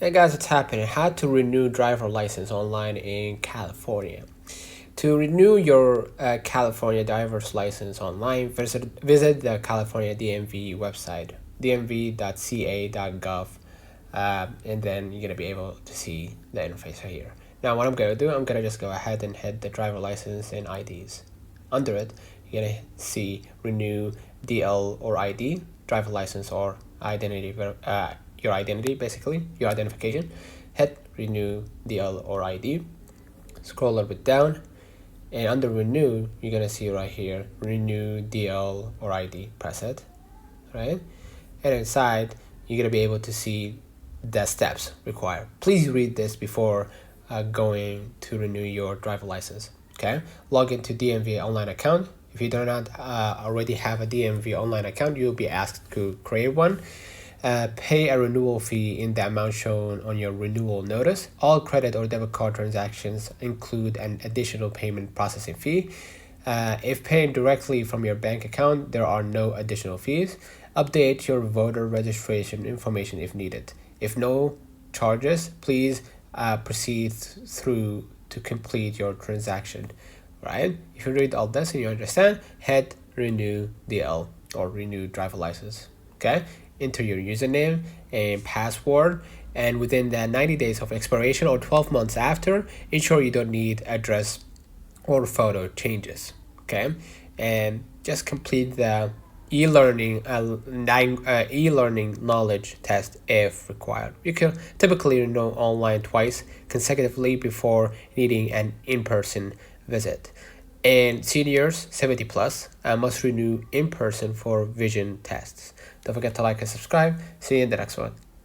Hey guys, what's happening? How to renew driver license online in California. To renew your California driver's license online, visit the California DMV website, dmv.ca.gov, and then you're gonna be able to see the interface right here. Now, what I'm gonna do, I'm gonna just go ahead and hit the driver license and IDs. Under it, you're gonna see renew DL or ID, driver license or identity, your identity, basically your identification. Hit renew DL or ID. Scroll a little bit down, and under renew, you're gonna see right here renew DL or ID. Press it, right? And inside, you're gonna be able to see the steps required. Please read this before going to renew your driver license. Okay, log into DMV online account. If you do not already have a DMV online account, you'll be asked to create one. Pay a renewal fee in the amount shown on your renewal notice. All credit or debit card transactions include an additional payment processing fee. If paying directly from your bank account, there are no additional fees. Update your voter registration information if needed. If no charges, please proceed through to complete your transaction. Right? If you read all this and you understand, hit renew DL or renew driver license. Okay? Enter your username and password, and within the 90 days of expiration or 12 months after, ensure you don't need address or photo changes. Okay, and just complete the e-learning knowledge test if required. You can typically renew online twice consecutively before needing an in-person visit. And seniors 70 plus must renew in person for vision tests. Don't forget to like and subscribe. See you in the next one.